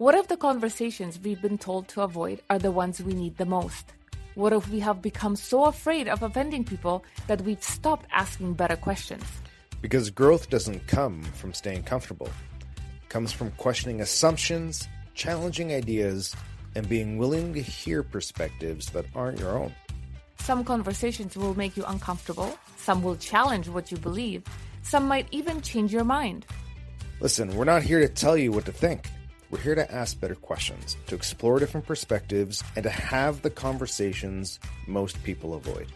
What if the conversations we've been told to avoid are the ones we need the most? What if we have become so afraid of offending people that we've stopped asking better questions? Because growth doesn't come from staying comfortable. It comes from questioning assumptions, challenging ideas, and being willing to hear perspectives that aren't your own. Some conversations will make you uncomfortable. Some will challenge what you believe. Some might even change your mind. Listen, we're not here to tell you what to think. We're here to ask better questions, to explore different perspectives, and to have the conversations most people avoid.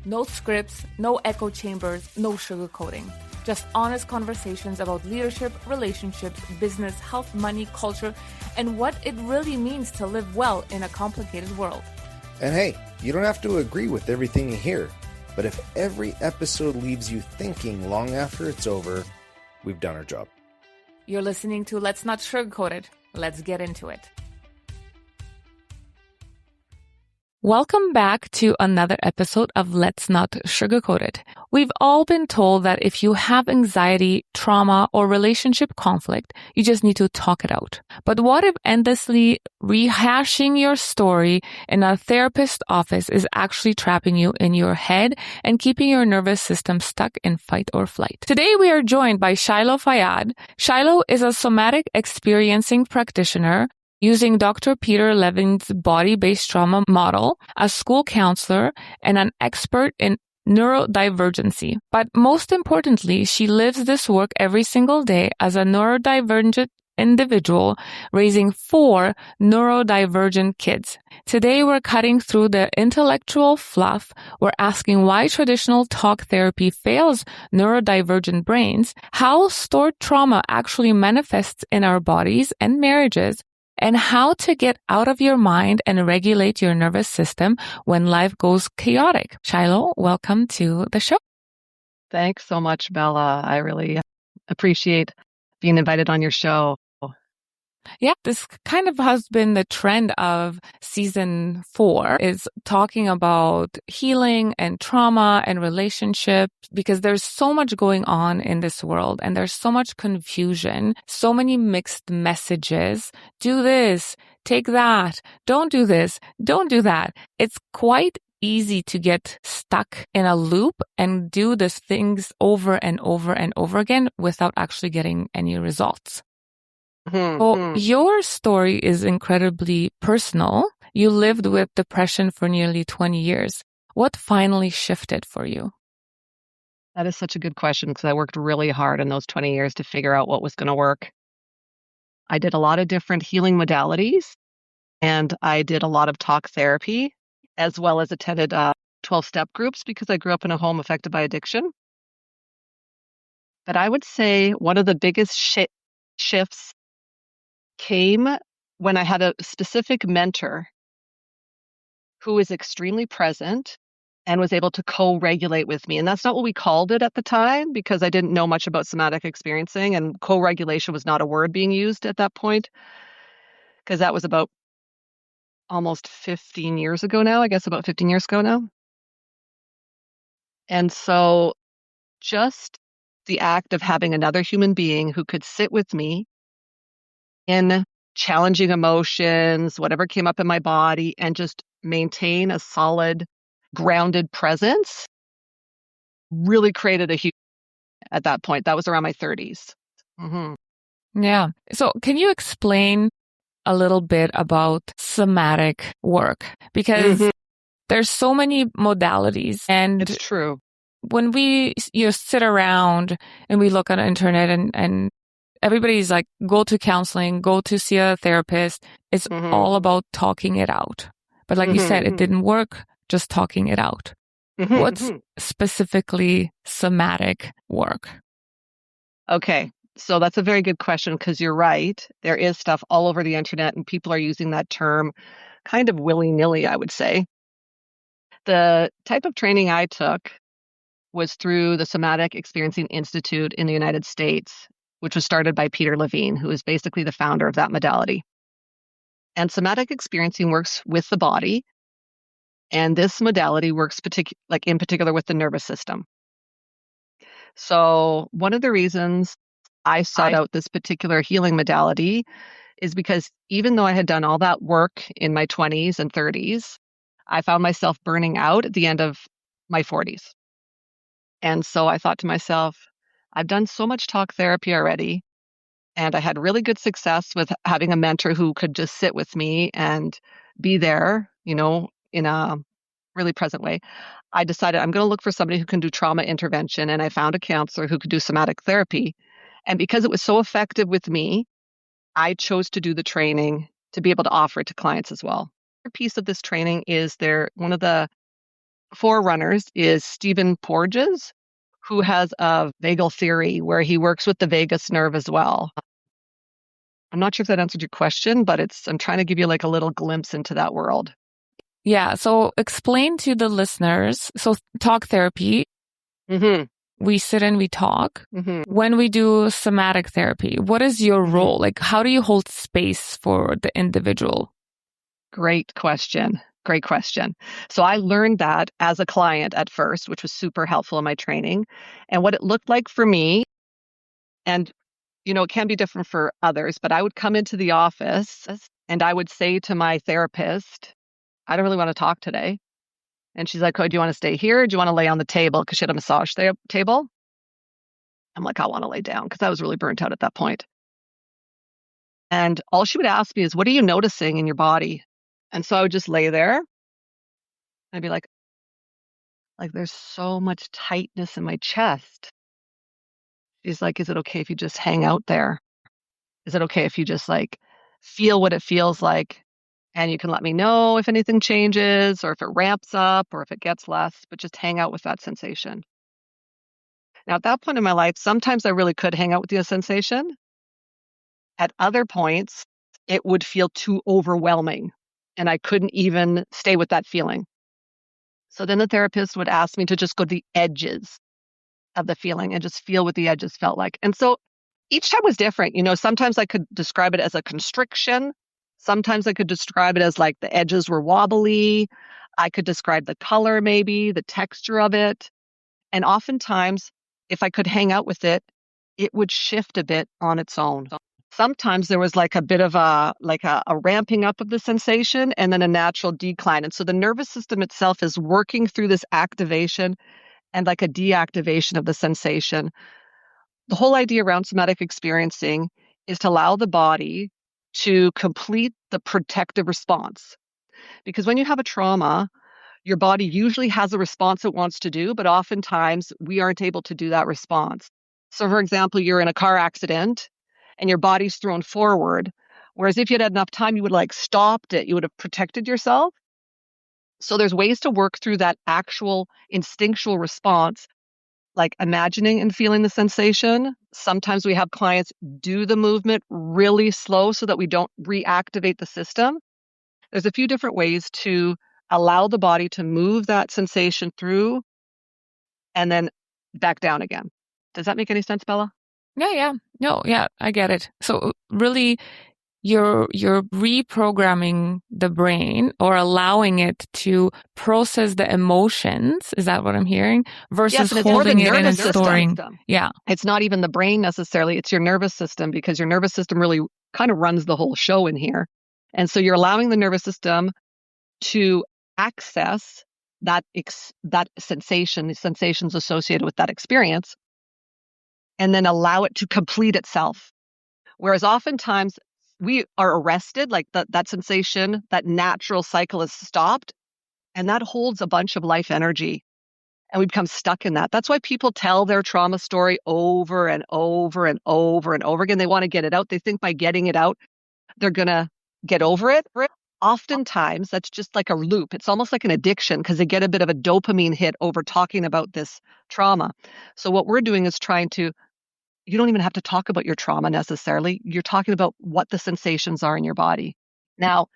No scripts, no echo chambers, no sugarcoating. Just honest conversations about leadership, relationships, business, health, money, culture, and what it really means to live well in a complicated world. And hey, you don't have to agree with everything you hear, but if every episode leaves you thinking long after it's over, we've done our job. You're listening to Let's Not Sugarcoat It. Let's get into it. Welcome back to another episode of Let's Not Sugarcoat It. We've all been told that if you have anxiety, trauma, or relationship conflict, you just need to talk it out. But what if endlessly rehashing your story in a therapist's office is actually trapping you in your head and keeping your nervous system stuck in fight or flight? Today we are joined by Shyloe Fayad. Shyloe is a Somatic Experiencing Practitioner using Dr. Peter Levine's body-based trauma model, a school counselor, and an expert in neurodivergency. But most importantly, she lives this work every single day as a neurodivergent individual raising 4 neurodivergent kids. Today, we're cutting through the intellectual fluff. We're asking why traditional talk therapy fails neurodivergent brains, how stored trauma actually manifests in our bodies and marriages, and how to get out of your mind and regulate your nervous system when life goes chaotic. Shyloe, welcome to the show. Thanks so much, Bella. I really appreciate being invited on your show. Yeah, this kind of has been the trend of season 4 is talking about healing and trauma and relationships because there's so much going on in this world and there's so much confusion, so many mixed messages. Do this, take that, don't do this, don't do that. It's quite easy to get stuck in a loop and do these things over and over and over again without actually getting any results. So your story is incredibly personal. You lived with depression for nearly 20 years. What finally shifted for you? That is such a good question because I worked really hard in those 20 years to figure out what was going to work. I did a lot of different healing modalities and I did a lot of talk therapy as well as attended 12-step groups because I grew up in a home affected by addiction. But I would say one of the biggest shifts came when I had a specific mentor who was extremely present and was able to co-regulate with me. And that's not what we called it at the time because I didn't know much about somatic experiencing and co-regulation was not a word being used at that point because that was about almost 15 years ago now, I guess about 15 years ago now. And so just the act of having another human being who could sit with me in challenging emotions, whatever came up in my body, and just maintain a solid, grounded presence really created a huge at that point. That was around my 30s. Yeah. So can you explain a little bit about somatic work? Because there's so many modalities. And it's true. When we sit around and we look on the internet and everybody's like, go to counseling, go to see a therapist. It's all about talking it out. But like you said, it didn't work just talking it out. What's specifically somatic work? Okay, so that's a very good question because you're right. There is stuff all over the internet and people are using that term kind of willy-nilly, I would say. The type of training I took was through the Somatic Experiencing Institute in the United States, which was started by Peter Levine, who is basically the founder of that modality. And somatic experiencing works with the body, and this modality works in particular with the nervous system. So one of the reasons I sought out this particular healing modality is because even though I had done all that work in my 20s and 30s, I found myself burning out at the end of my 40s. And so I thought to myself, I've done so much talk therapy already, and I had really good success with having a mentor who could just sit with me and be there, in a really present way. I decided I'm going to look for somebody who can do trauma intervention, and I found a counselor who could do somatic therapy. And because it was so effective with me, I chose to do the training to be able to offer it to clients as well. A piece of this training is one of the forerunners is Stephen Porges, who has a vagal theory where he works with the vagus nerve as well. I'm not sure if that answered your question, but I'm trying to give you like a little glimpse into that world. Yeah. So explain to the listeners. So talk therapy. Mm-hmm. We sit and we talk. Mm-hmm. When we do somatic therapy, what is your role? Like, how do you hold space for the individual? Great question. Great question. So I learned that as a client at first, which was super helpful in my training. And what it looked like for me, and it can be different for others, but I would come into the office and I would say to my therapist, I don't really want to talk today. And she's like, oh, do you want to stay here? Or do you want to lay on the table? Because she had a massage table. I'm like, I want to lay down because I was really burnt out at that point. And all she would ask me is, what are you noticing in your body? And so I would just lay there. And I'd be like, there's so much tightness in my chest. She's like, is it okay if you just hang out there? Is it okay if you just feel what it feels like? And you can let me know if anything changes or if it ramps up or if it gets less, but just hang out with that sensation. Now, at that point in my life, sometimes I really could hang out with the sensation. At other points, it would feel too overwhelming and I couldn't even stay with that feeling. So then the therapist would ask me to just go to the edges of the feeling and just feel what the edges felt like. And so each time was different. Sometimes I could describe it as a constriction. Sometimes I could describe it as like the edges were wobbly. I could describe the color, maybe the texture of it. And oftentimes, if I could hang out with it, it would shift a bit on its own. Sometimes there was like a bit of a ramping up of the sensation and then a natural decline. And so the nervous system itself is working through this activation and like a deactivation of the sensation. The whole idea around somatic experiencing is to allow the body to complete the protective response. Because when you have a trauma, your body usually has a response it wants to do, but oftentimes we aren't able to do that response. So for example, you're in a car accident and your body's thrown forward, whereas if you had enough time, you would stopped it, you would have protected yourself. So there's ways to work through that actual instinctual response, like imagining and feeling the sensation. Sometimes we have clients do the movement really slow so that we don't reactivate the system. There's a few different ways to allow the body to move that sensation through and then back down again. Does that make any sense, Bella? Yeah. No, yeah, I get it. So really, you're reprogramming the brain or allowing it to process the emotions. Is that what I'm hearing? Versus holding it and storing. Yeah. It's not even the brain necessarily. It's your nervous system, because your nervous system really kind of runs the whole show in here. And so you're allowing the nervous system to access that sensations associated with that experience, and then allow it to complete itself. Whereas oftentimes we are arrested, like that sensation, that natural cycle is stopped, and that holds a bunch of life energy, and we become stuck in that. That's why people tell their trauma story over and over and over and over again. They want to get it out. They think by getting it out, they're going to get over it. Oftentimes, that's just like a loop. It's almost like an addiction because they get a bit of a dopamine hit over talking about this trauma. So what we're doing is you don't even have to talk about your trauma necessarily. You're talking about what the sensations are in your body. Now,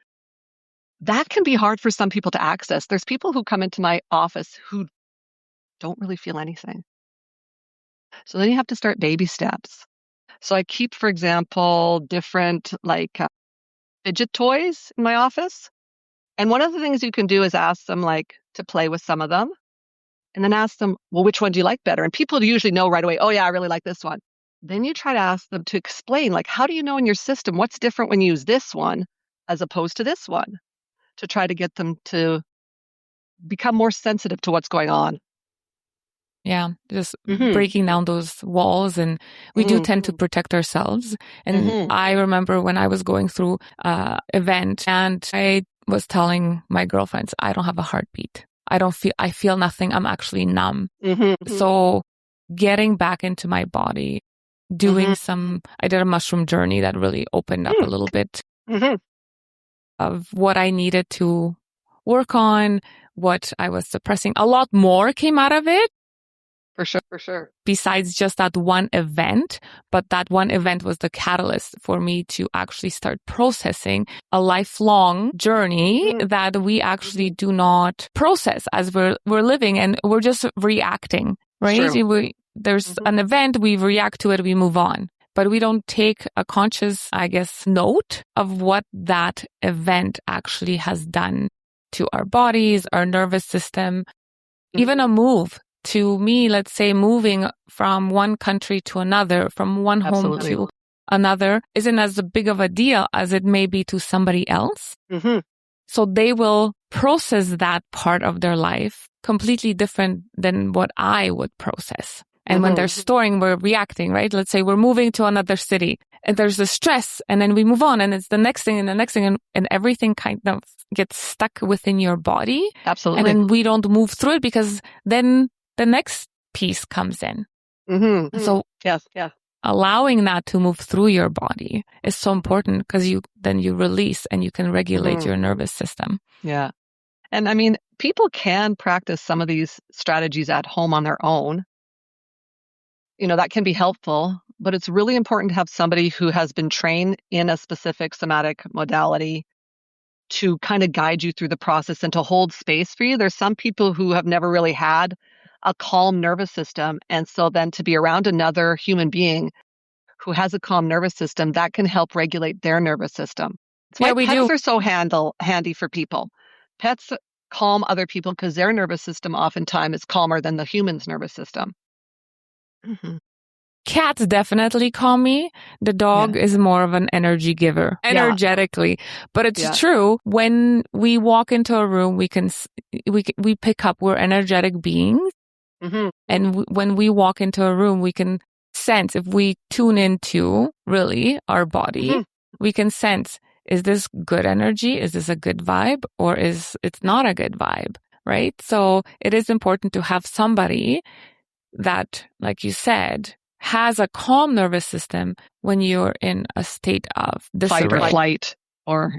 that can be hard for some people to access. There's people who come into my office who don't really feel anything. So then you have to start baby steps. So I keep, for example, different fidget toys in my office. And one of the things you can do is ask them to play with some of them, and then ask them, well, which one do you like better? And people usually know right away, oh yeah, I really like this one. then you try to ask them to explain, like, how do you know in your system what's different when you use this one as opposed to this one, to try to get them to become more sensitive to what's going on. Yeah, just breaking down those walls. And we do tend to protect ourselves. And I remember when I was going through an event and I was telling my girlfriends, I don't have a heartbeat. I feel nothing. I'm actually numb. So getting back into my body, doing I did a mushroom journey that really opened up a little bit of what I needed to work on, what I was suppressing. A lot more came out of it. For sure. Besides just that one event, but that one event was the catalyst for me to actually start processing a lifelong journey that we actually do not process as we're living, and we're just reacting, right? There's an event, we react to it, we move on. But we don't take a conscious, I guess, note of what that event actually has done to our bodies, our nervous system, even a move. To me, let's say moving from one country to another, from one home to another, isn't as big of a deal as it may be to somebody else. So they will process that part of their life completely different than what I would process. And when they're storing, we're reacting, right? Let's say we're moving to another city and there's the stress, and then we move on and it's the next thing and the next thing, and everything kind of gets stuck within your body. Absolutely. And then we don't move through it because then the next piece comes in. So yes. allowing that to move through your body is so important, because then you release and you can regulate your nervous system. Yeah. And I mean, people can practice some of these strategies at home on their own. That can be helpful, but it's really important to have somebody who has been trained in a specific somatic modality to kind of guide you through the process and to hold space for you. There's some people who have never really had a calm nervous system. And so then to be around another human being who has a calm nervous system, that can help regulate their nervous system. That's why pets are so handy for people. Pets calm other people because their nervous system oftentimes is calmer than the human's nervous system. Cats definitely calm me. The dog is more of an energy giver, energetically. But it's true. When we walk into a room, we pick up, we're energetic beings. And when we walk into a room, we can sense, if we tune into really our body, we can sense, is this good energy? Is this a good vibe? Or is it's not a good vibe? Right? So it is important to have somebody that, like you said, has a calm nervous system when you're in a state of disarray. Fight or flight, or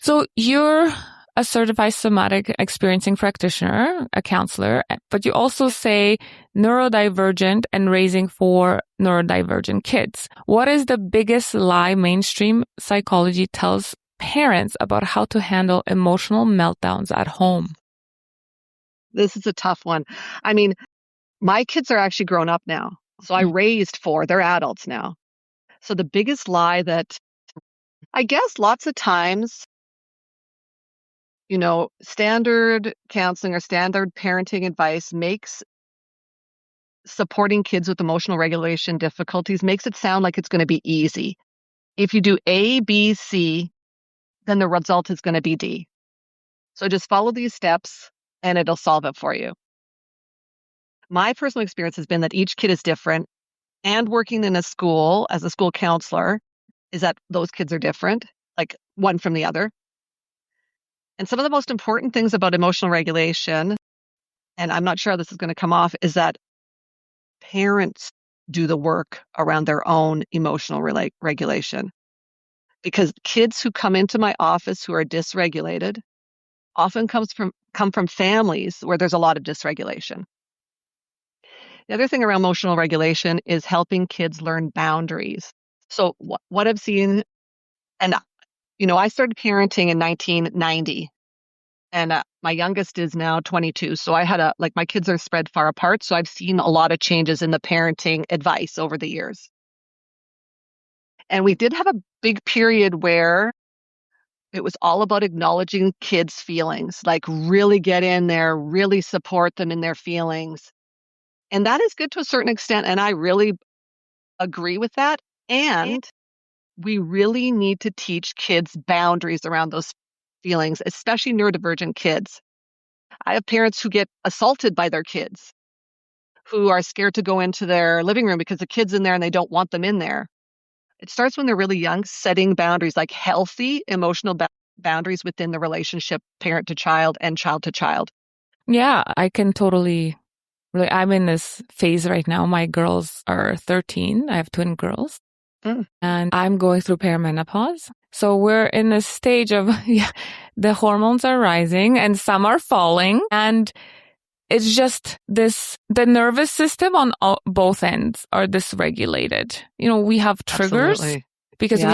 So you're a certified somatic experiencing practitioner, a counselor, but you also say neurodivergent and raising 4 neurodivergent kids. What is the biggest lie mainstream psychology tells parents about how to handle emotional meltdowns at home? This is a tough one. I mean, my kids are actually grown up now. So I raised 4. They're adults now. So the biggest lie that I guess lots of times, standard counseling or standard parenting advice makes supporting kids with emotional regulation difficulties, makes it sound like it's going to be easy. If you do A, B, C, then the result is going to be D. So just follow these steps and it'll solve it for you. My personal experience has been that each kid is different, and working in a school as a school counselor is that those kids are different, like one from the other. And some of the most important things about emotional regulation, and I'm not sure how this is going to come off, is that parents do the work around their own emotional regulation. Because kids who come into my office who are dysregulated often come from families where there's a lot of dysregulation. The other thing around emotional regulation is helping kids learn boundaries. So what I've seen, and I started parenting in 1990, and my youngest is now 22. So I had my kids are spread far apart. So I've seen a lot of changes in the parenting advice over the years. And we did have a big period where it was all about acknowledging kids' feelings, like really get in there, really support them in their feelings. And that is good to a certain extent. And I really agree with that. And we really need to teach kids boundaries around those feelings, especially neurodivergent kids. I have parents who get assaulted by their kids, who are scared to go into their living room because the kid's in there and they don't want them in there. It starts when they're really young, setting boundaries, like healthy emotional boundaries within the relationship, parent to child and child to child. Yeah, I can totally. I'm in this phase right now. My girls are 13. I have twin girls. And I'm going through perimenopause. So we're in a stage of, the hormones are rising and some are falling. And it's just the nervous system on both ends are dysregulated. We have triggers. Absolutely. Because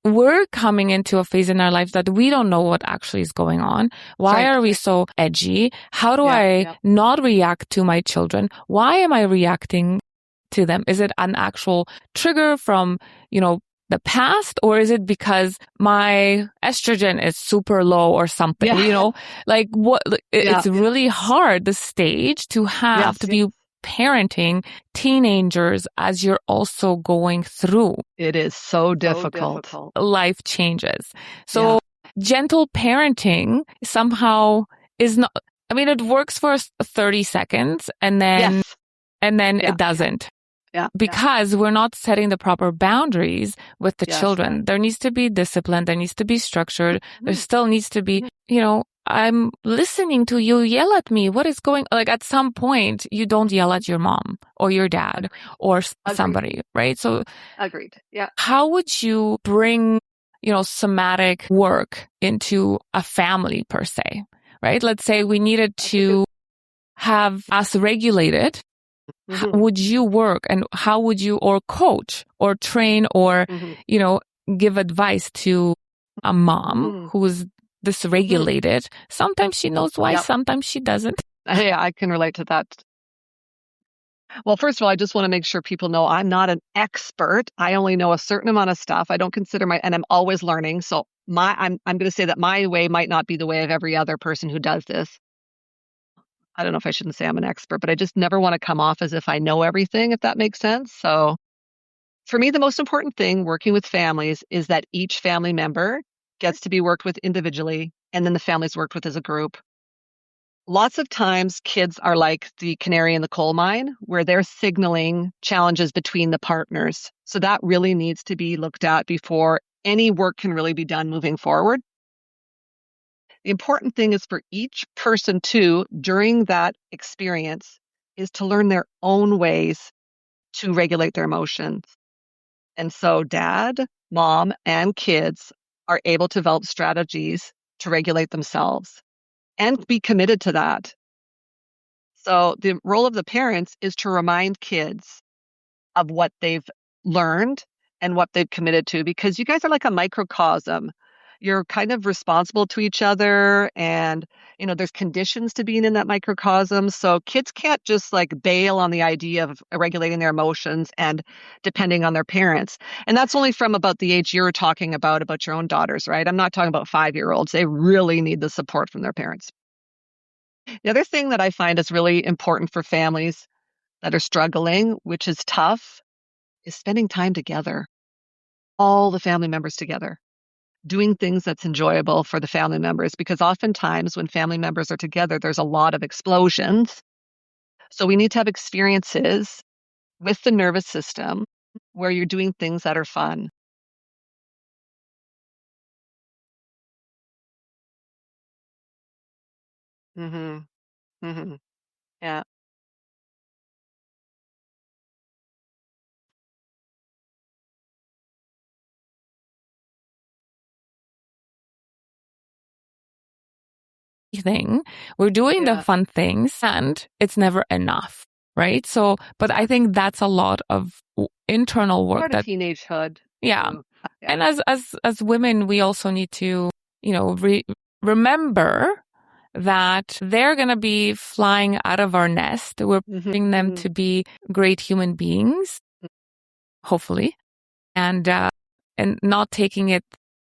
we're coming into a phase in our lives that we don't know what actually is going on. Why are we so edgy? How do I not react to my children? Why am I reacting to them? Is it an actual trigger from, the past, or is it because my estrogen is super low or something? It's really hard, the stage to have to be parenting teenagers as you're also going through. It is so difficult. Life changes. So gentle parenting somehow is not, it works for 30 seconds and then it doesn't. Because we're not setting the proper boundaries with the children. There needs to be discipline. There needs to be structure. There still needs to be, I'm listening to you yell at me. What is going, at some point, you don't yell at your mom or your dad or somebody, right? So agreed. Yeah. How would you bring, somatic work into a family per se, right? Let's say we needed to have us regulated. How would you work, and how would you or coach or train or, give advice to a mom who is dysregulated? Sometimes she knows why, sometimes she doesn't. Yeah, I can relate to that. Well, first of all, I just want to make sure people know I'm not an expert. I only know a certain amount of stuff. I don't consider and I'm always learning. So I'm going to say that my way might not be the way of every other person who does this. I don't know if I shouldn't say I'm an expert, but I just never want to come off as if I know everything, if that makes sense. So for me, the most important thing working with families is that each family member gets to be worked with individually, and then the family's worked with as a group. Lots of times kids are like the canary in the coal mine, where they're signaling challenges between the partners. So that really needs to be looked at before any work can really be done moving forward. The important thing is for each person too, during that experience, is to learn their own ways to regulate their emotions. And so dad, mom, and kids are able to develop strategies to regulate themselves and be committed to that. So the role of the parents is to remind kids of what they've learned and what they've committed to, because you guys are like a microcosm. You're kind of responsible to each other, and there's conditions to being in that microcosm. So kids can't just bail on the idea of regulating their emotions and depending on their parents. And that's only from about the age you're talking about your own daughters, right? I'm not talking about 5-year-olds. They really need the support from their parents. The other thing that I find is really important for families that are struggling, which is tough, is spending time together, all the family members together. Doing things that's enjoyable for the family members, because oftentimes when family members are together, there's a lot of explosions. So we need to have experiences with the nervous system where you're doing things that are fun. Yeah. Thing. We're doing the fun things and it's never enough, right? So, but I think that's a lot of internal work. Part of teenagehood. Yeah. And as women, we also need to, remember that they're going to be flying out of our nest. We're putting them to be great human beings, hopefully, and not taking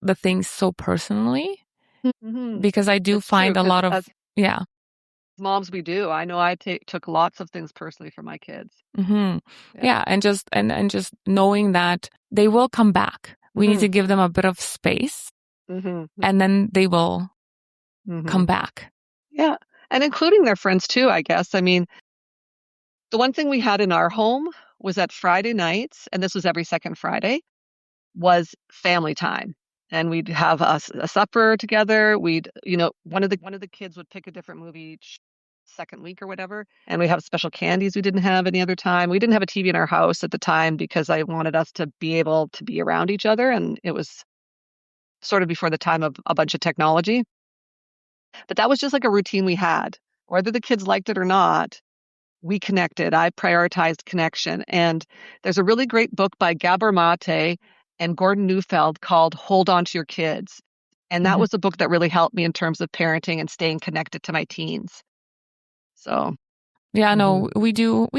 the things so personally. Because I do find a lot of, Moms, we do. I know I took lots of things personally for my kids. Mm-hmm. Yeah. And just knowing that they will come back. We need to give them a bit of space, and then they will come back. Yeah. And including their friends too, I guess. I mean, the one thing we had in our home was that Friday nights, and this was every second Friday, was family time. And we'd have a supper together. We'd, one of the kids would pick a different movie each second week or whatever. And we have special candies we didn't have any other time. We didn't have a TV in our house at the time because I wanted us to be able to be around each other. And it was sort of before the time of a bunch of technology. But that was just like a routine we had. Whether the kids liked it or not, we connected. I prioritized connection. And there's a really great book by Gabor Mate and Gordon Neufeld called Hold On to Your Kids. And that was a book that really helped me in terms of parenting and staying connected to my teens. So, yeah, no, we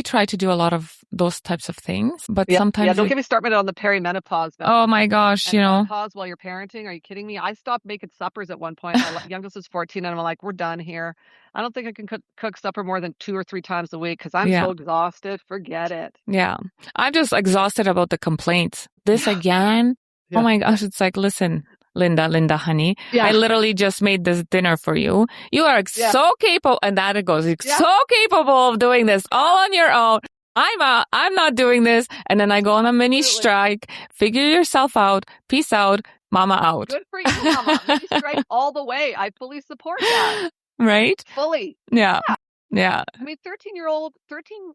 try to do a lot of those types of things, but sometimes. Yeah, don't get me started on the perimenopause. Oh my gosh, menopause while you're parenting. Are you kidding me? I stopped making suppers at one point. My youngest was 14 and I'm like, we're done here. I don't think I can cook supper more than 2 or 3 times a week because I'm so exhausted. Forget it. Yeah. I'm just exhausted about the complaints. This again? Yeah. Oh my gosh. It's like, listen, Linda, honey, I literally just made this dinner for you. You are so capable. And that it goes, you're so capable of doing this all on your own. I'm not doing this. And then I go on a mini strike. Figure yourself out. Peace out. Mama out. Good for you, Mama. Mini strike all the way. I fully support that. Right? Fully. Yeah. I mean, 13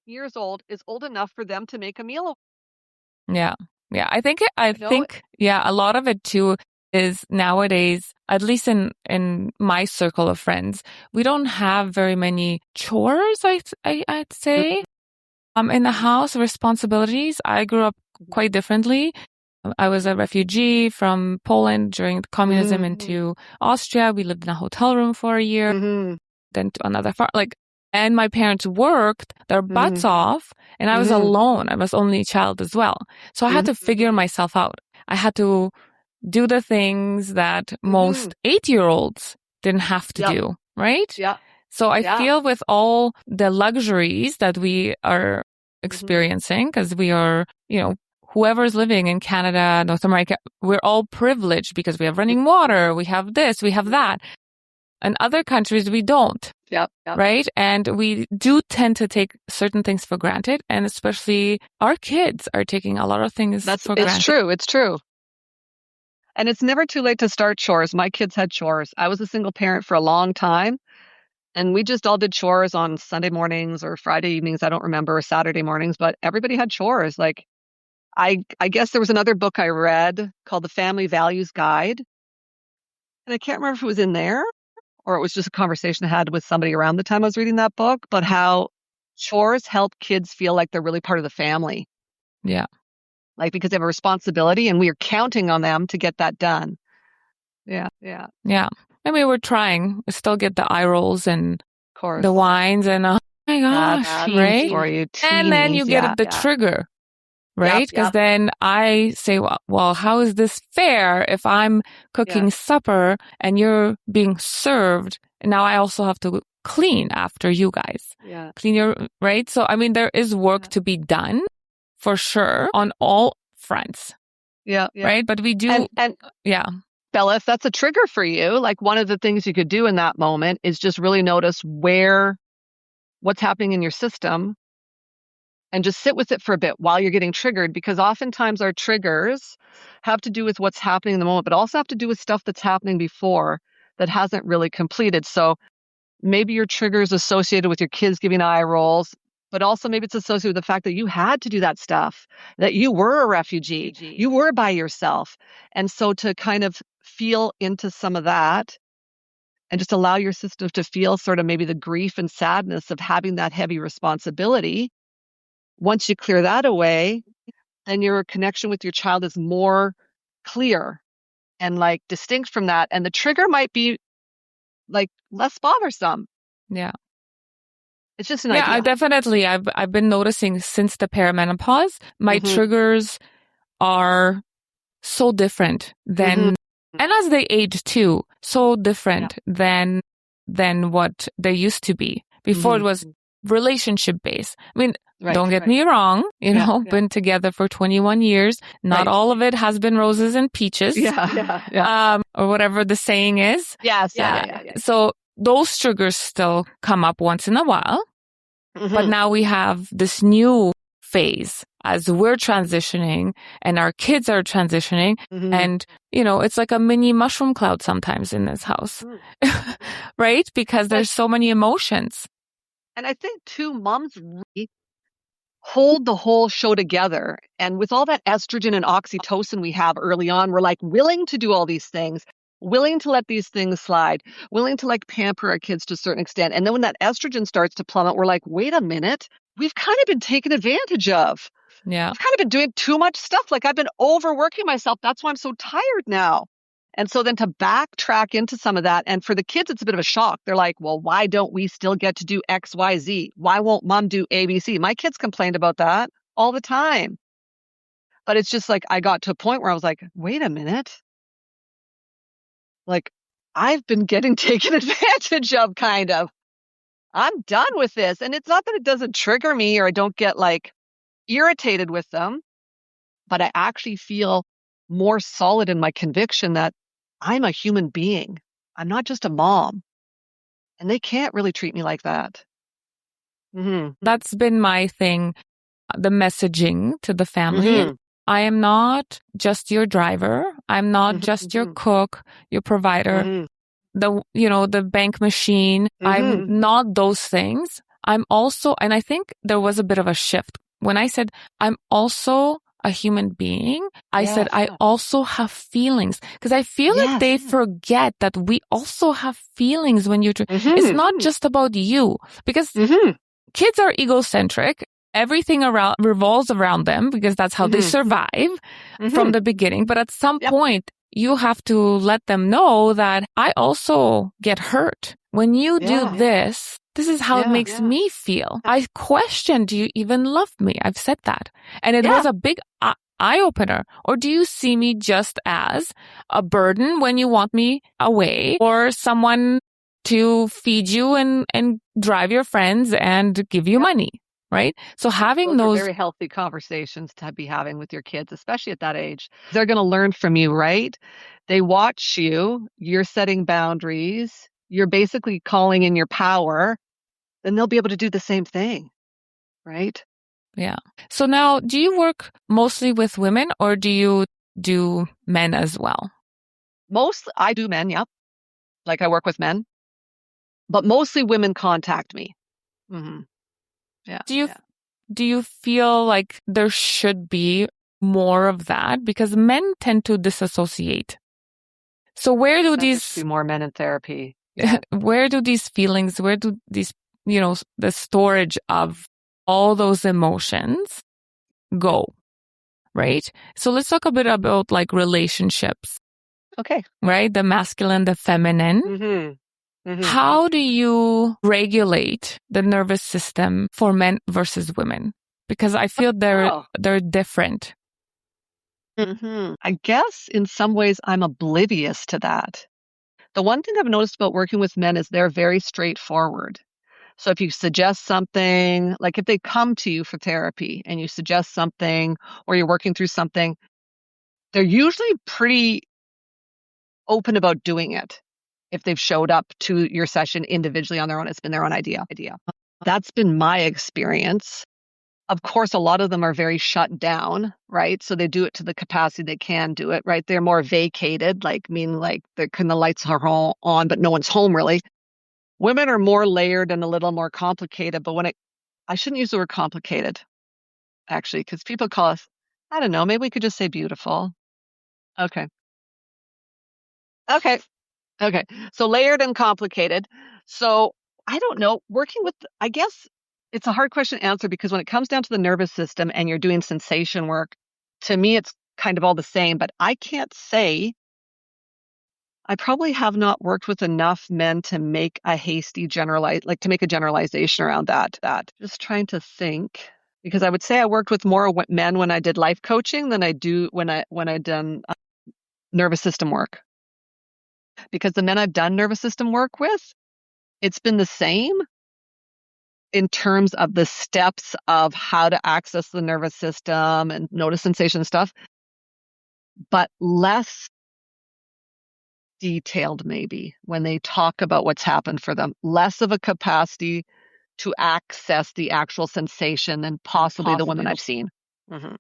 years old is old enough for them to make a meal. Yeah. I think a lot of it too is nowadays, at least in my circle of friends, we don't have very many chores, I'd say. In the house, responsibilities. I grew up quite differently. I was a refugee from Poland during communism into Austria. We lived in a hotel room for a year, then to another farm. And my parents worked their butts off, and I was alone. I was only a child as well. So I had to figure myself out. I had to do the things that most 8-year-olds didn't have to do, right? Yeah. So I feel with all the luxuries that we are experiencing, because we are, whoever's living in Canada, North America, we're all privileged because we have running water, we have this, we have that. In other countries, we don't. Yep. Right? And we do tend to take certain things for granted. And especially our kids are taking a lot of things for granted. It's true. And it's never too late to start chores. My kids had chores. I was a single parent for a long time. And we just all did chores on Sunday mornings or Friday evenings. I don't remember, or Saturday mornings, but everybody had chores. I guess there was another book I read called The Family Values Guide. And I can't remember if it was in there or it was just a conversation I had with somebody around the time I was reading that book, but how chores help kids feel like they're really part of the family. Yeah. Because they have a responsibility and we are counting on them to get that done. Yeah. I mean, we're trying. We still get the eye rolls and the whines and oh my gosh, right? For you, and then you get the trigger, right? Because then I say, well, how is this fair if I'm cooking supper and you're being served? And now I also have to clean after you guys. Yeah. Clean your, right? So, I mean, there is work to be done for sure on all fronts. Yeah. Right? But we do. And Bella, if that's a trigger for you, one of the things you could do in that moment is just really notice what's happening in your system and just sit with it for a bit while you're getting triggered, because oftentimes our triggers have to do with what's happening in the moment, but also have to do with stuff that's happening before that hasn't really completed. So maybe your trigger is associated with your kids giving eye rolls, but also maybe it's associated with the fact that you had to do that stuff, that you were a refugee, you were by yourself. And so to kind of feel into some of that and just allow your system to feel sort of maybe the grief and sadness of having that heavy responsibility. Once you clear that away, then your connection with your child is more clear and distinct from that. And the trigger might be less bothersome. Yeah. It's just an idea. Yeah, definitely. I've been noticing since the perimenopause, my triggers are so different than, and as they age too, so different than what they used to be. Before it was relationship based. I mean, don't get me wrong, been together for 21 years. Not all of it has been roses and peaches. Or whatever the saying is. Yes. So those triggers still come up once in a while. But now we have this new phase as we're transitioning and our kids are transitioning. And, it's like a mini mushroom cloud sometimes in this house, right? Because there's so many emotions. And I think too, moms really hold the whole show together. And with all that estrogen and oxytocin we have early on, we're like willing to do all these things, willing to let these things slide, willing to like pamper our kids to a certain extent. And then when that estrogen starts to plummet, we're like, wait a minute, we've kind of been taken advantage of. Yeah. I've kind of been doing too much stuff. Like I've been overworking myself. That's why I'm so tired now. And so then to backtrack into some of that, and for the kids, it's a bit of a shock. They're like, well, why don't we still get to do X, Y, Z? Why won't mom do A, B, C? My kids complained about that all the time. But it's just like I got to a point where I was like, wait a minute. Like I've been getting taken advantage of, kind of. I'm done with this. And it's not that it doesn't trigger me or I don't get like irritated with them, but I actually feel more solid in my conviction that I'm a human being. I'm not just a mom. And they can't really treat me like that. That's been my thing, the messaging to the family. I am not just your driver. I'm not just your cook, your provider, the bank machine. I'm not those things. I'm also, and I think there was a bit of a shift. When I said, I'm also a human being, I said, I also have feelings. Because I feel like they forget that we also have feelings when you, it's not just about you. Because kids are egocentric. Everything revolves around them because that's how they survive from the beginning. But at some point, you have to let them know that I also get hurt. When you do this is how it makes me feel. I question, do you even love me? I've said that. And it was a big eye-opener. Or do you see me just as a burden when you want me away, or someone to feed you and drive your friends and give you money? Right? So having those are very healthy conversations to be having with your kids, especially at that age. They're going to learn from you, right? They watch you, you're setting boundaries, you're basically calling in your power, then they'll be able to do the same thing, right? Yeah. So now, do you work mostly with women or do you do men as well? Mostly, I do men, yep. Like I work with men, but mostly women contact me. Yeah. Do you feel like there should be more of that? Because men tend to disassociate. So where do these be more men in therapy? Where do these feelings, where do these, the storage of all those emotions go? Right? So let's talk a bit about like relationships. Okay. Right? The masculine, the feminine. How do you regulate the nervous system for men versus women? Because I feel they're different. I guess in some ways I'm oblivious to that. The one thing I've noticed about working with men is they're very straightforward. So if you suggest something, like if they come to you for therapy and you suggest something or you're working through something, they're usually pretty open about doing it. If they've showed up to your session individually on their own, it's been their own idea. That's been my experience. Of course, a lot of them are very shut down, right? So they do it to the capacity they can do it, right? They're more vacated, meaning the lights are all on, but no one's home really. Women are more layered and a little more complicated, but I shouldn't use the word complicated, actually, because people call us, I don't know, maybe we could just say beautiful. Okay. So layered and complicated. So I don't know, I guess it's a hard question to answer because when it comes down to the nervous system and you're doing sensation work, to me, it's kind of all the same, but I can't say. I probably have not worked with enough men to make a hasty to make a generalization around that. Just trying to think, because I would say I worked with more men when I did life coaching than I do when I done nervous system work. Because the men I've done nervous system work with, it's been the same, in terms of the steps of how to access the nervous system and notice sensation stuff, but less detailed maybe when they talk about what's happened for them, less of a capacity to access the actual sensation than possibly the women I've seen. Mm-hmm.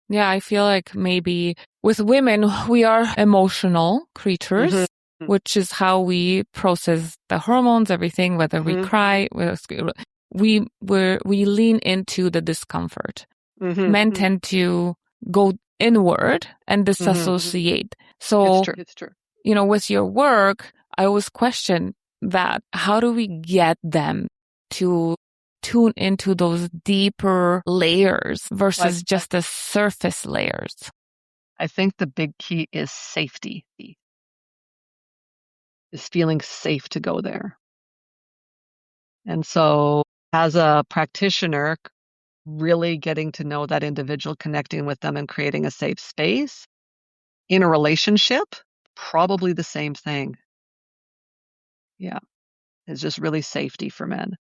Yeah, I feel like maybe with women, we are emotional creatures, Mm-hmm. which is how we process the hormones, everything, whether we cry, we lean into the discomfort. Mm-hmm. Men tend to go inward and disassociate. So, it's true. You know, with your work, I always question that. How do we get them to tune into those deeper layers versus just the surface layers? I think the big key is safety, is feeling safe to go there. And so as a practitioner, really getting to know that individual, connecting with them and creating a safe space in a relationship, probably the same thing. Yeah. It's just really safety for men.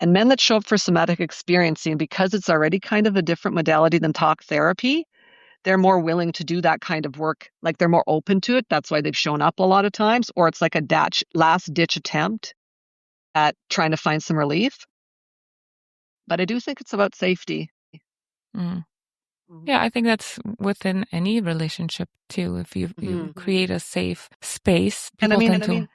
And men that show up for somatic experiencing, because it's already kind of a different modality than talk therapy, they're more willing to do that kind of work. Like they're more open to it. That's why they've shown up a lot of times. Or it's like a last ditch attempt at trying to find some relief. But I do think it's about safety. Mm. Yeah, I think that's within any relationship too. If you create a safe space, and I mean,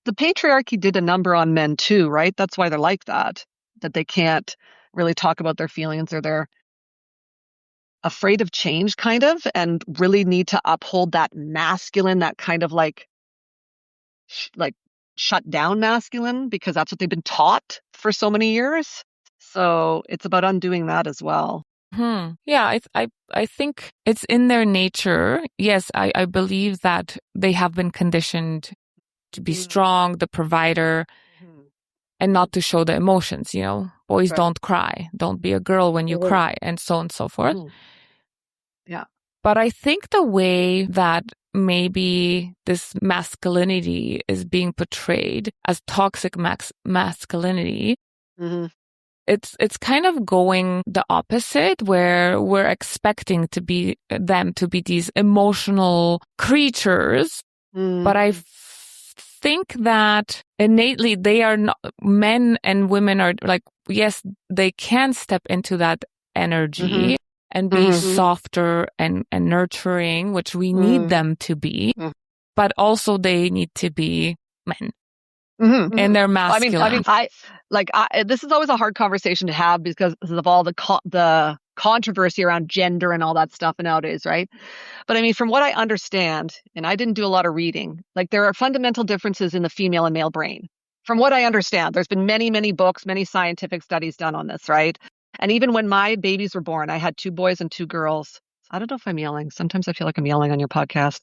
the patriarchy did a number on men too, right? That's why they're like that they can't really talk about their feelings, or they're afraid of change kind of, and really need to uphold that masculine, that kind of like shut down masculine, because that's what they've been taught for so many years. So it's about undoing that as well. Yeah, I think it's in their nature. Yes, I believe that they have been conditioned to be strong, the provider, and not to show the emotions, you know. Boys don't cry. Don't be a girl when you cry, and so on and so forth. Yeah. But I think the way that maybe this masculinity is being portrayed as toxic masculinity, it's kind of going the opposite, where we're expecting them to be these emotional creatures. But I think that innately they are not, men and women are like, yes, they can step into that energy and be softer and nurturing, which we need them to be, but also they need to be men. And they're masculine. This is always a hard conversation to have because of all the controversy around gender and all that stuff nowadays, right? But I mean, from what I understand, and I didn't do a lot of reading, like there are fundamental differences in the female and male brain. From what I understand, there's been many, many books, many scientific studies done on this, right? And even when my babies were born, I had 2 boys and 2 girls. I don't know if I'm yelling. Sometimes I feel like I'm yelling on your podcast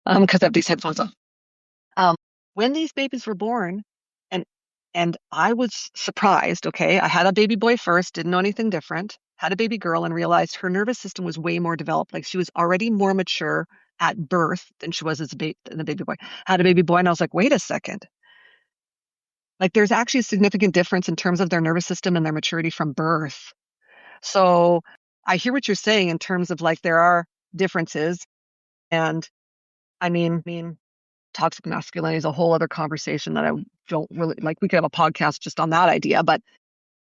because I have these headphones on. When these babies were born, and I was surprised, okay? I had a baby boy first, didn't know anything different, had a baby girl and realized her nervous system was way more developed. Like she was already more mature at birth than she was as a baby boy. Had a baby boy and I was like, wait a second. Like there's actually a significant difference in terms of their nervous system and their maturity from birth. So I hear what you're saying in terms of like there are differences. And I mean, toxic masculinity is a whole other conversation that I don't really like. We could have a podcast just on that idea, but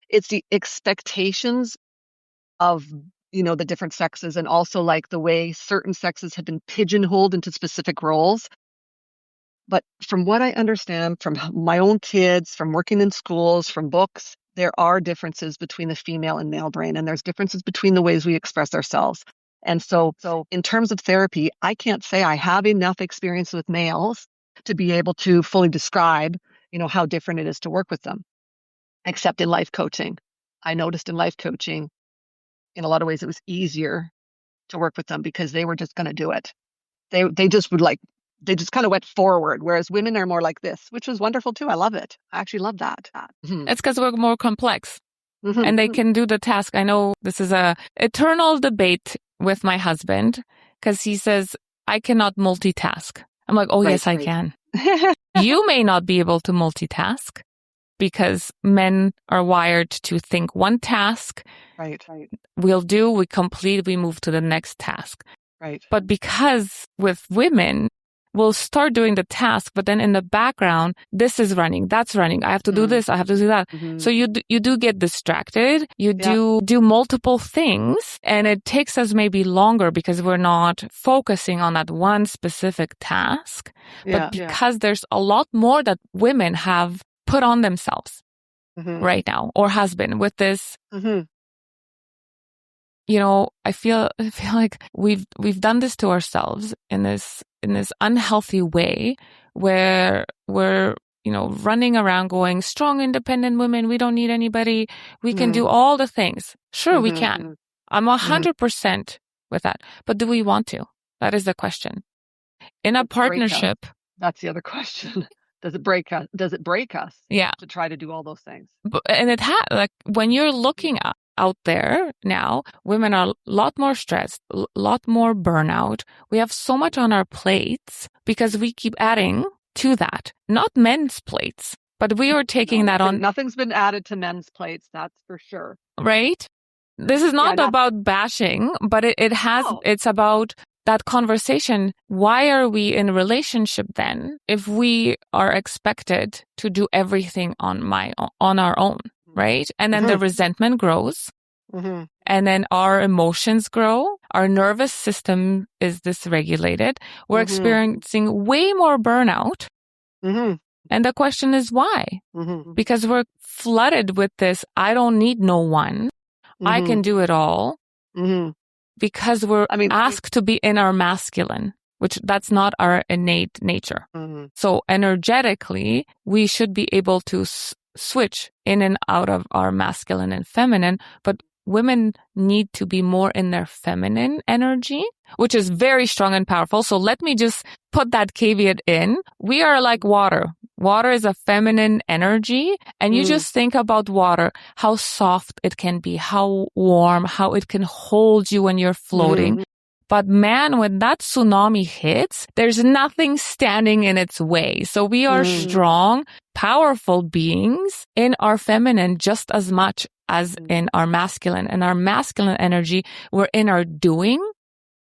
it's the expectations of, you know, the different sexes, and also like the way certain sexes have been pigeonholed into specific roles. But from what I understand from my own kids, from working in schools, from books, there are differences between the female and male brain, and there's differences between the ways we express ourselves. And so in terms of therapy, I can't say I have enough experience with males to be able to fully describe, you know, how different it is to work with them, except in life coaching. I noticed in life coaching, in a lot of ways, it was easier to work with them because they were just going to do it. They just kind of went forward, whereas women are more like this, which was wonderful too. I love it. I actually love that. It's because we're more complex and they can do the task. I know this is a eternal debate with my husband because he says, I cannot multitask. I'm like, oh, yes, I can. You may not be able to multitask, because men are wired to think one task. Right. We complete, we move to the next task. Right. But because with women, we'll start doing the task, but then in the background, this is running, that's running. I have to do this, I have to do that. Mm-hmm. So you do get distracted. You do multiple things, and it takes us maybe longer because we're not focusing on that one specific task. But because there's a lot more that women have put on themselves right now, or has been with this. You know, I feel like we've done this to ourselves in this unhealthy way where we're, you know, running around going, strong, independent women, we don't need anybody. We can do all the things. Sure, we can. I'm 100% with that. But do we want to? That is the question. In a partnership. That's the other question. Does it break us? Yeah. To try to do all those things? And like when you're looking out there now, women are a lot more stressed, a lot more burnout. We have so much on our plates because we keep adding to that. Not men's plates, but we are taking that on. Nothing's been added to men's plates, that's for sure. Right? This is not about bashing, but it's about that conversation. Why are we in a relationship then if we are expected to do everything on our own? Right? And then the resentment grows. And then our emotions grow. Our nervous system is dysregulated. We're experiencing way more burnout. And the question is why? Because we're flooded with this, I don't need no one. I can do it all. Because we're asked to be in our masculine, which that's not our innate nature. So energetically, we should be able to switch in and out of our masculine and feminine, but women need to be more in their feminine energy, which is very strong and powerful. So let me just put that caveat in. We are like water. Water is a feminine energy, and you just think about water, how soft it can be, how warm, how it can hold you when you're floating. But man, when that tsunami hits, there's nothing standing in its way. So we are strong, powerful beings in our feminine just as much as in our masculine. And our masculine energy, we're in our doing.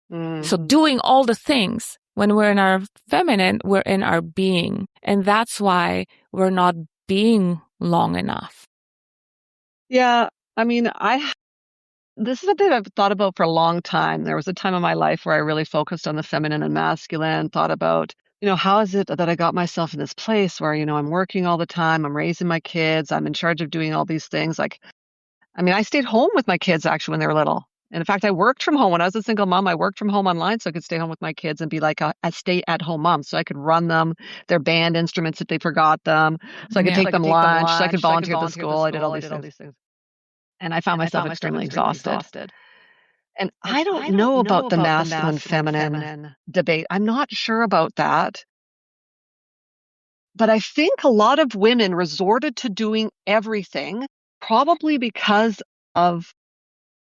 So doing all the things. When we're in our feminine, we're in our being. And that's why we're not being long enough. Yeah. I mean, this is a bit I've thought about for a long time. There was a time in my life where I really focused on the feminine and masculine, thought about, you know, how is it that I got myself in this place where, you know, I'm working all the time, I'm raising my kids, I'm in charge of doing all these things. Like, I mean, I stayed home with my kids actually when they were little. And in fact, I worked from home. When I was a single mom, I worked from home online so I could stay home with my kids and be like a stay-at-home mom. So I could run them, their band instruments if they forgot them. So I could take them lunch. So I could volunteer at the school. I did all these things. And I found myself extremely exhausted. And I don't know about the masculine-feminine debate. I'm not sure about that. But I think a lot of women resorted to doing everything, probably because of,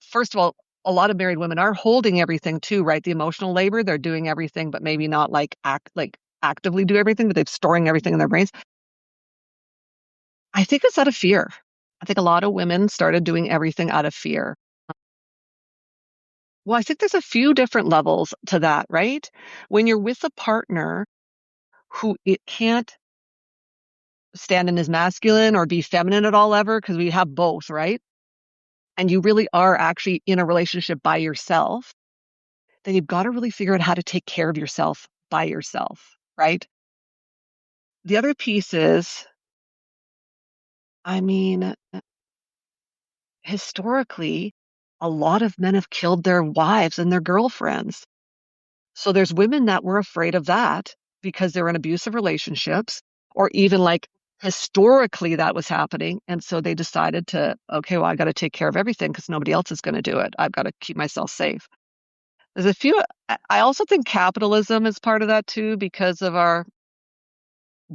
first of all, a lot of married women are holding everything too, right? The emotional labor, they're doing everything, but maybe not actively do everything, but they're storing everything in their brains. I think it's out of fear. I think a lot of women started doing everything out of fear. Well, I think there's a few different levels to that, right? When you're with a partner who it can't stand in his masculine or be feminine at all ever, because we have both, right? And you really are actually in a relationship by yourself, then you've got to really figure out how to take care of yourself by yourself, right? The other piece is, I mean, historically, a lot of men have killed their wives and their girlfriends. So there's women that were afraid of that because they're in abusive relationships, or even like historically that was happening. And so they decided to, okay, well, I got to take care of everything because nobody else is going to do it. I've got to keep myself safe. There's a few, I also think capitalism is part of that too, because of our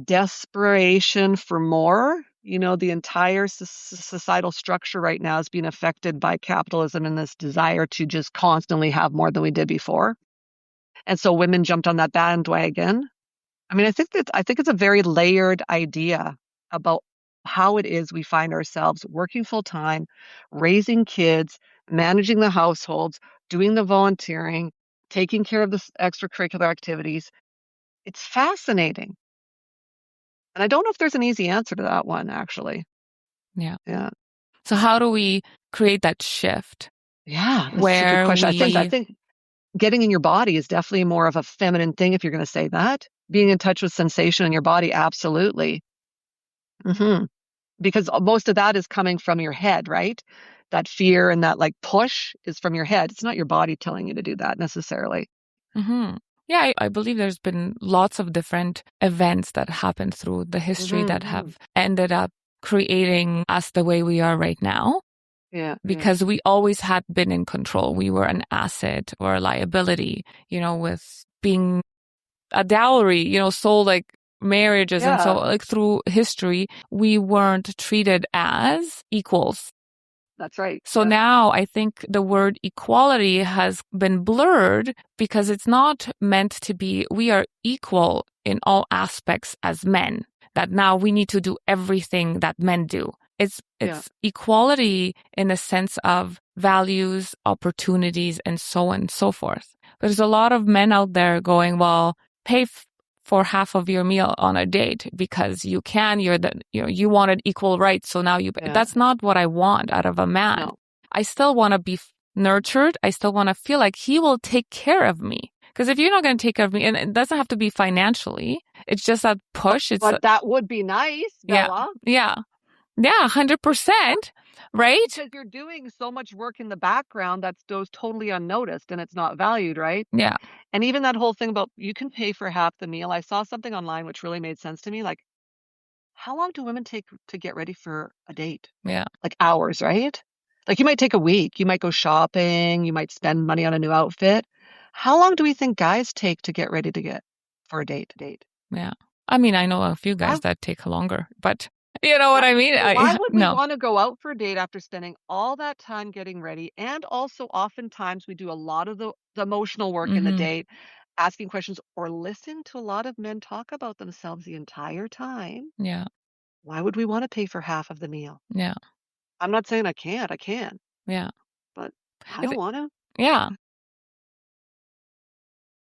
desperation for more. You know, the entire societal structure right now is being affected by capitalism and this desire to just constantly have more than we did before. And so women jumped on that bandwagon. I mean, I think it's a very layered idea about how it is we find ourselves working full time, raising kids, managing the households, doing the volunteering, taking care of the extracurricular activities. It's fascinating. And I don't know if there's an easy answer to that one, actually. Yeah. Yeah. So how do we create that shift? Yeah, that's a good Where question. we, I think getting in your body is definitely more of a feminine thing, if you're going to say that. Being in touch with sensation in your body, absolutely. Because most of that is coming from your head, right? That fear and that like push is from your head. It's not your body telling you to do that necessarily. Yeah, I believe there's been lots of different events that happened through the history that have ended up creating us the way we are right now. Yeah. Because we always had been in control. We were an asset or a liability, with being a dowry, sold like marriages. And so like through history, we weren't treated as equals. That's right. So now I think the word equality has been blurred because it's not meant to be, we are equal in all aspects as men, that now we need to do everything that men do. It's equality in the sense of values, opportunities, and so on and so forth. There's a lot of men out there going, well, pay for half of your meal on a date because you can, you wanted equal rights. So now that's not what I want out of a man. No. I still want to be nurtured. I still want to feel like he will take care of me. Because if you're not going to take care of me, and it doesn't have to be financially, it's just that push. But that would be nice, Bella. Yeah. 100%, right? Because you're doing so much work in the background that goes totally unnoticed and it's not valued, right? Yeah. And even that whole thing about you can pay for half the meal. I saw something online which really made sense to me. Like, how long do women take to get ready for a date? Yeah. Like hours, right? Like you might take a week. You might go shopping. You might spend money on a new outfit. How long do we think guys take to get ready for a date? Yeah. I mean, I know a few guys that take longer, but you know what I mean? Why would we want to go out for a date after spending all that time getting ready? And also oftentimes we do a lot of the emotional work in the date, asking questions or listen to a lot of men talk about themselves the entire time. Yeah. Why would we want to pay for half of the meal? Yeah. I'm not saying I can't. I can. Yeah. But I don't want to. Yeah.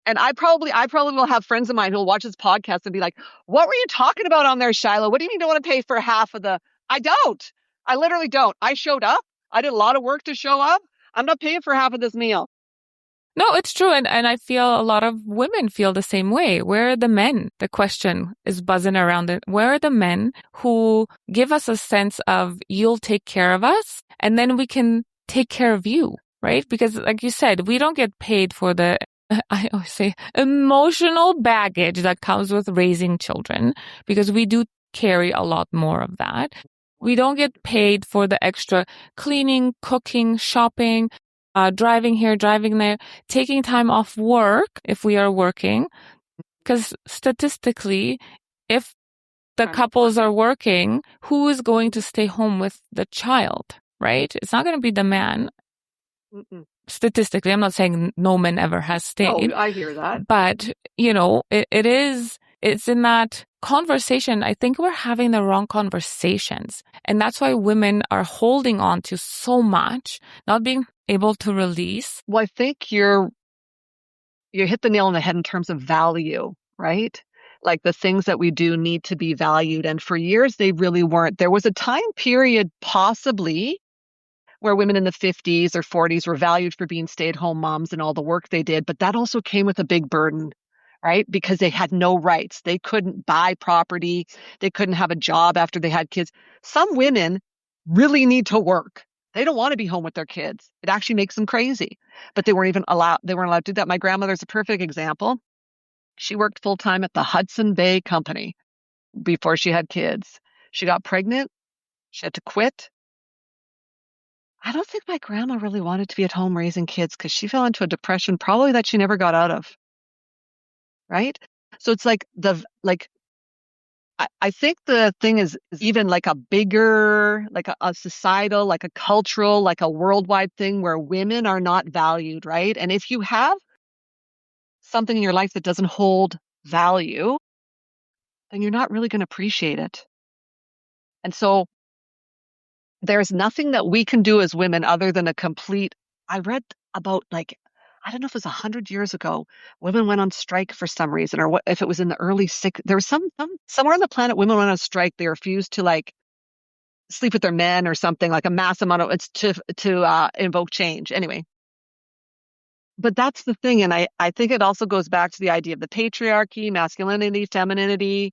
And I probably will have friends of mine who'll watch this podcast and be like, what were you talking about on there, Shyloe? What do you mean you don't want to pay for half of the... I don't. I literally don't. I showed up. I did a lot of work to show up. I'm not paying for half of this meal. No, it's true. And I feel a lot of women feel the same way. Where are the men? The question is buzzing around it. Where are the men who give us a sense of you'll take care of us and then we can take care of you, right? Because like you said, we don't get paid for the, I always say, emotional baggage that comes with raising children because we do carry a lot more of that. We don't get paid for the extra cleaning, cooking, shopping, driving here, driving there, taking time off work if we are working. Because statistically, if the couples are working, who is going to stay home with the child, right? It's not going to be the man. Statistically, I'm not saying no man ever has stayed. Oh, I hear that. But, it's in that conversation. I think we're having the wrong conversations. And that's why women are holding on to so much, not being able to release. Well, I think you hit the nail on the head in terms of value, right? Like the things that we do need to be valued. And for years, they really weren't. There was a time period possibly where women in the 50s or 40s were valued for being stay-at-home moms and all the work they did. But that also came with a big burden, right? Because they had no rights. They couldn't buy property. They couldn't have a job after they had kids. Some women really need to work. They don't want to be home with their kids. It actually makes them crazy. But they weren't allowed to do that. My grandmother's a perfect example. She worked full-time at the Hudson Bay Company before she had kids. She got pregnant. She had to quit. I don't think my grandma really wanted to be at home raising kids because she fell into a depression probably that she never got out of. Right? So it's like I think the thing is even like a bigger, like a societal, like a cultural, like a worldwide thing where women are not valued, right? And if you have something in your life that doesn't hold value, then you're not really going to appreciate it. And so there's nothing that we can do as women other than I read about I don't know if it was 100 years ago, women went on strike for some reason, or what if it was in the early there was somewhere on the planet women went on strike. They refused to sleep with their men or something, like a mass amount of it's to invoke change. Anyway, but that's the thing. And I think it also goes back to the idea of the patriarchy, masculinity, femininity,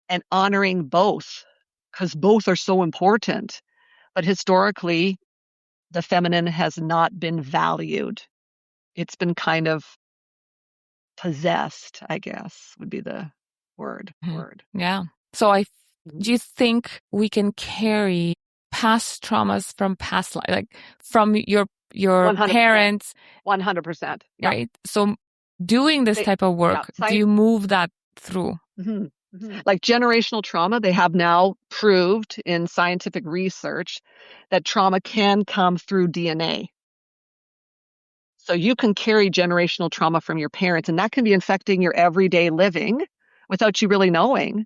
and honoring both, because both are so important. But historically, the feminine has not been valued. It's been kind of possessed, I guess, would be the word. Yeah. So do you think we can carry past traumas from past life, like from your 100%. parents? 100%. Right. So doing this type of work, do you move that through? Like generational trauma, they have now proved in scientific research that trauma can come through DNA. So you can carry generational trauma from your parents, and that can be infecting your everyday living without you really knowing.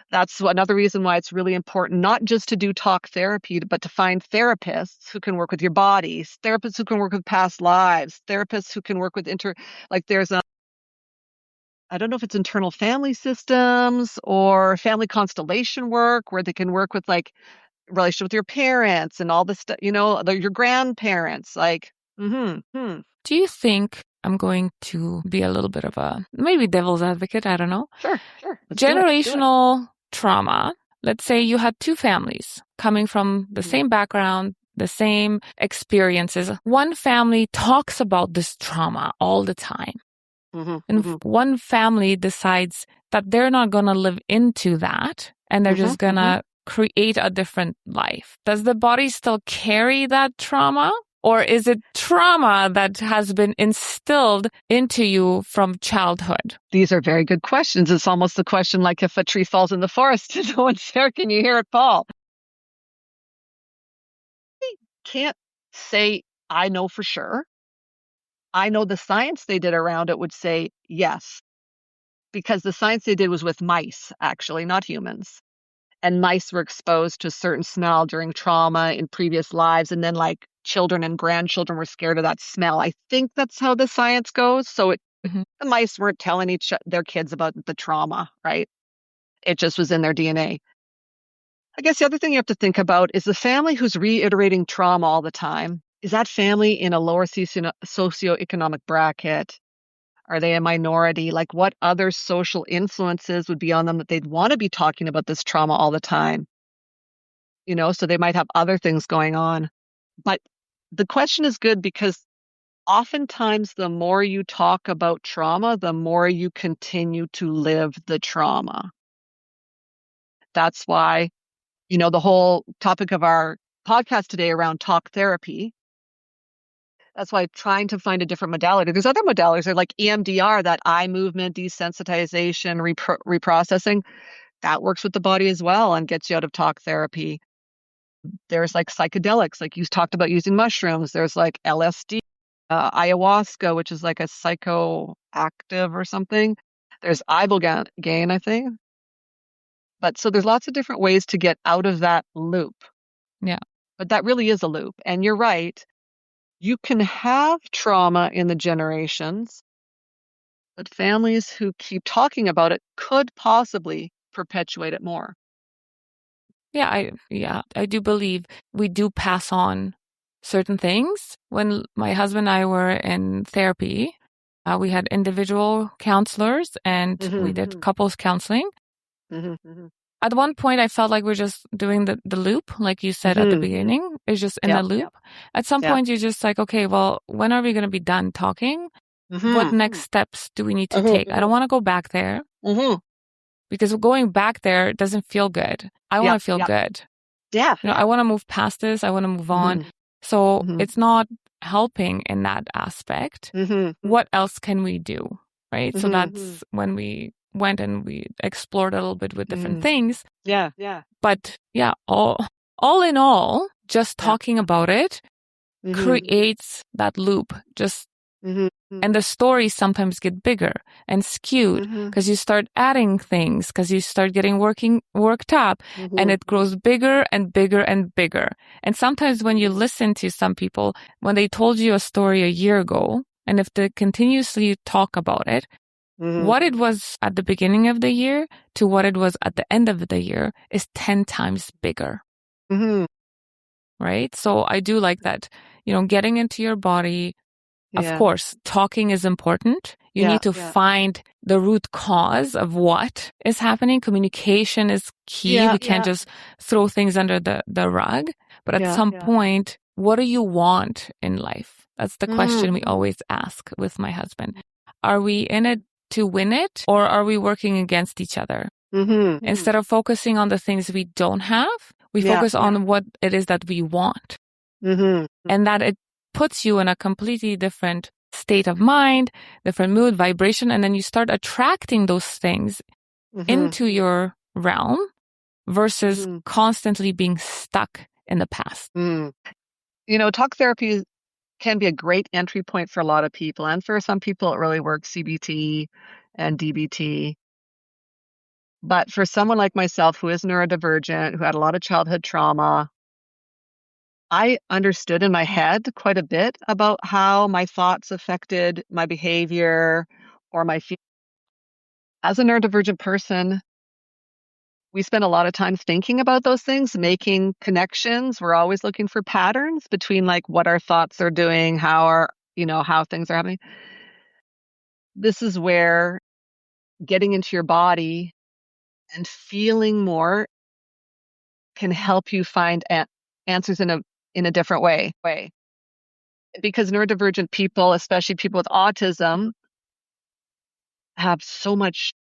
That's another reason why it's really important not just to do talk therapy, but to find therapists who can work with your bodies, therapists who can work with past lives, therapists who can work with there's I don't know if it's internal family systems or family constellation work, where they can work with relationship with your parents and all this stuff, your grandparents. Do you think, I'm going to be a little bit of a maybe devil's advocate, I don't know. Sure. Generational trauma. Let's say you had two families coming from the same background, the same experiences. One family talks about this trauma all the time. And one family decides that they're not going to live into that, and they're just going to create a different life. Does the body still carry that trauma? Or is it trauma that has been instilled into you from childhood? These are very good questions. It's almost the question like if a tree falls in the forest and no one's there, can you hear it fall? I can't say I know for sure. I know the science they did around it would say yes, because the science they did was with mice, actually, not humans. And mice were exposed to a certain smell during trauma in previous lives. And then children and grandchildren were scared of that smell. I think that's how the science goes. So the mice weren't telling their kids about the trauma, right? It just was in their DNA. I guess the other thing you have to think about is the family who's reiterating trauma all the time. Is that family in a lower socioeconomic bracket? Are they a minority? What other social influences would be on them that they'd want to be talking about this trauma all the time? So they might have other things going on. But the question is good because oftentimes the more you talk about trauma, the more you continue to live the trauma. That's why, the whole topic of our podcast today around talk therapy. That's why trying to find a different modality. There's other modalities like EMDR, that eye movement desensitization, reprocessing, that works with the body as well and gets you out of talk therapy. There's psychedelics, like you talked about using mushrooms. There's LSD, ayahuasca, which is a psychoactive or something. There's ibogaine, I think. But so there's lots of different ways to get out of that loop. Yeah. But that really is a loop. And you're right. You can have trauma in the generations, but families who keep talking about it could possibly perpetuate it more. Yeah, I do believe we do pass on certain things. When my husband and I were in therapy, we had individual counselors and we did couples counseling. At one point, I felt like we're just doing the loop, like you said at the beginning. It's just in the loop. Yep. At some point, you're just okay, well, when are we going to be done talking? What next steps do we need to take? I don't want to go back there because going back there doesn't feel good. I want to feel good. Yeah. I want to move past this. I want to move on. So it's not helping in that aspect. What else can we do? Right. So that's when we went and we explored a little bit with different things. Yeah. But all in all, just talking about it creates that loop. Just And the stories sometimes get bigger and skewed because you start adding things, because you start getting worked up, and it grows bigger and bigger and bigger. And sometimes when you listen to some people, when they told you a story a year ago, and if they continuously talk about it, what it was at the beginning of the year to what it was at the end of the year is 10 times bigger. Right? So I do like that, getting into your body. Of course, talking is important. You need to find the root cause of what is happening. Communication is key. We can't just throw things under the rug. But at some point, what do you want in life? That's the question we always ask with my husband. Are we in it to win it, or are we working against each other? Instead of focusing on the things we don't have, we focus on what it is that we want. And that it puts you in a completely different state of mind, different mood, vibration, and then you start attracting those things into your realm versus constantly being stuck in the past. Talk therapy can be a great entry point for a lot of people. And for some people, it really works, CBT and DBT. But for someone like myself who is neurodivergent, who had a lot of childhood trauma, I understood in my head quite a bit about how my thoughts affected my behavior or my feelings. As a neurodivergent person, we spend a lot of time thinking about those things, making connections. We're always looking for patterns between like what our thoughts are doing, how things are happening. This is where getting into your body and feeling more can help you find answers in a different way. Because neurodivergent people, especially people with autism, have so much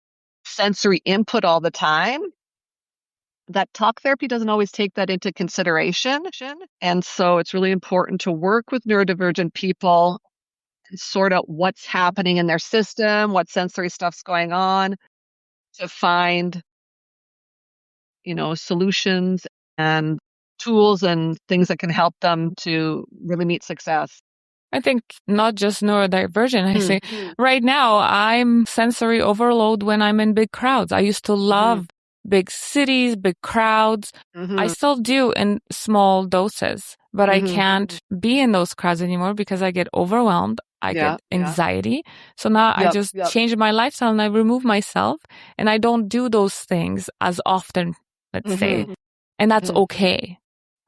sensory input all the time that talk therapy doesn't always take that into consideration. And so it's really important to work with neurodivergent people and sort out what's happening in their system, what sensory stuff's going on, to find, solutions and tools and things that can help them to really meet success. I think not just neurodivergent. I say right now I'm sensory overload when I'm in big crowds. I used to love big cities, big crowds. I still do in small doses, but I can't be in those crowds anymore because I get overwhelmed. I get anxiety. So now I just change my lifestyle and I remove myself and I don't do those things as often, let's say. And that's okay.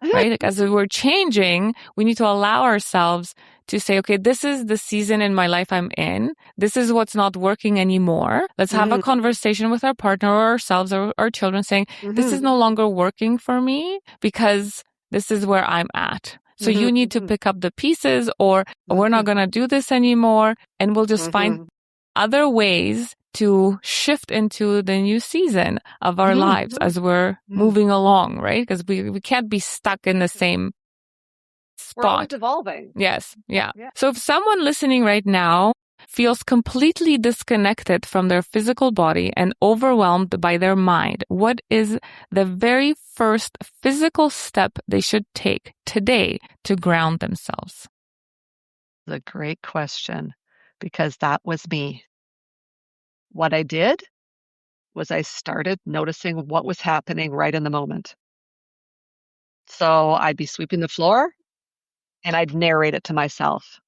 Right? Like, as we're changing, we need to allow ourselves to say, okay, this is the season in my life I'm in. This is what's not working anymore. Let's have a conversation with our partner or ourselves or our children saying, this is no longer working for me because this is where I'm at. So you need to pick up the pieces, or we're not going to do this anymore. And we'll just find other ways to shift into the new season of our lives as we're moving along, right? Because we can't be stuck in the same spot. We're always evolving. Yes. Yeah. So if someone listening right now feels completely disconnected from their physical body and overwhelmed by their mind, what is the very first physical step they should take today to ground themselves? That's a great question, because that was me. What I did was I started noticing what was happening right in the moment. So I'd be sweeping the floor and I'd narrate it to myself.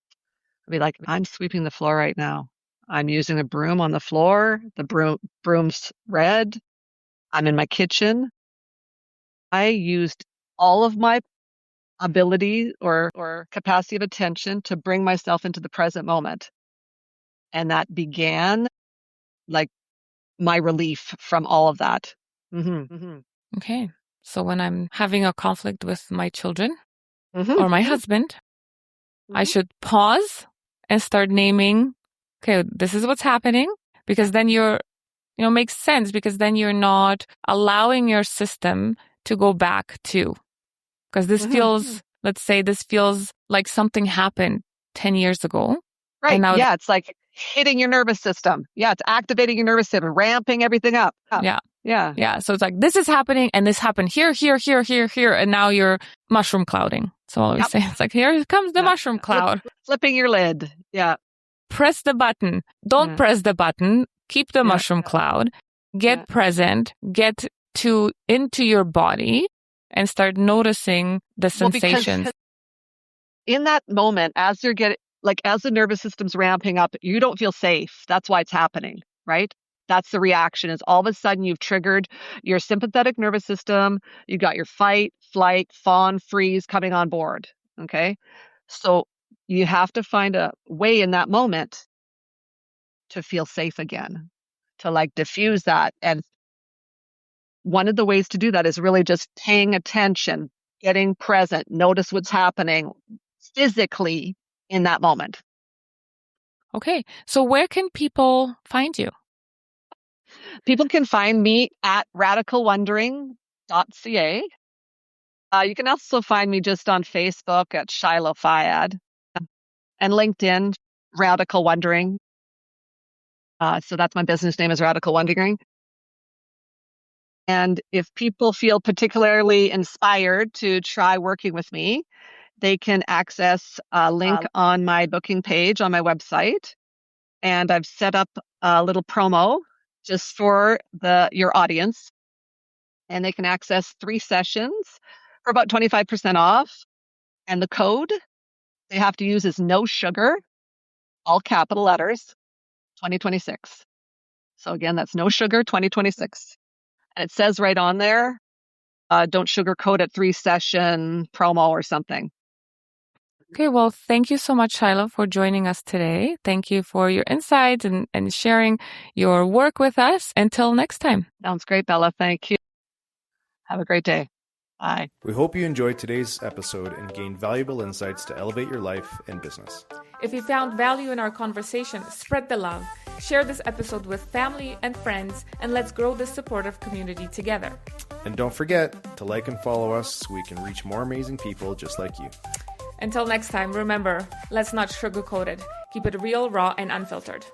I'd be like, I'm sweeping the floor right now. I'm using a broom on the floor. The broom's red. I'm in my kitchen. I used all of my ability or capacity of attention to bring myself into the present moment. And that began like my relief from all of that. Okay. So when I'm having a conflict with my children or my husband, I should pause and start naming, okay, this is what's happening, because then makes sense, because then you're not allowing your system to go back to, because this feels, let's say this feels like something happened 10 years ago. Right. And now it's like hitting your nervous system. Yeah, it's activating your nervous system, ramping everything up. Yeah. So it's like, this is happening and this happened here. And now you're mushroom clouding. So I always say, it's like, here comes the mushroom cloud. Flipping your lid. Yeah. press the button. Don't press the button. Keep the mushroom cloud. Get present. Get into your body and start noticing the sensations. Because in that moment, as you're as the nervous system's ramping up, you don't feel safe. That's why it's happening, right? That's the reaction, is all of a sudden you've triggered your sympathetic nervous system. You got your fight, flight, fawn, freeze coming on board. Okay. So you have to find a way in that moment to feel safe again, to diffuse that. And one of the ways to do that is really just paying attention, getting present, notice what's happening physically in that moment. Okay. So where can people find you? People can find me at radicalwondering.ca. You can also find me just on Facebook at Shyloe Fayad, and LinkedIn, Radical Wondering. So that's my business name, is Radical Wondering. And if people feel particularly inspired to try working with me, they can access a link on my booking page on my website. And I've set up a little promo just for your audience. And they can access 3 sessions for about 25% off. And the code they have to use is no sugar, all capital letters, 2026. So again, that's no sugar, 2026. And it says right on there, don't sugarcoat it, 3-session promo or something. Okay, well, thank you so much, Shyloe, for joining us today. Thank you for your insights and sharing your work with us. Until next time. Sounds great, Bella. Thank you. Have a great day. Bye. We hope you enjoyed today's episode and gained valuable insights to elevate your life and business. If you found value in our conversation, spread the love. Share this episode with family and friends, and let's grow this supportive community together. And don't forget to like and follow us so we can reach more amazing people just like you. Until next time, remember, let's not sugarcoat it. Keep it real, raw, and unfiltered.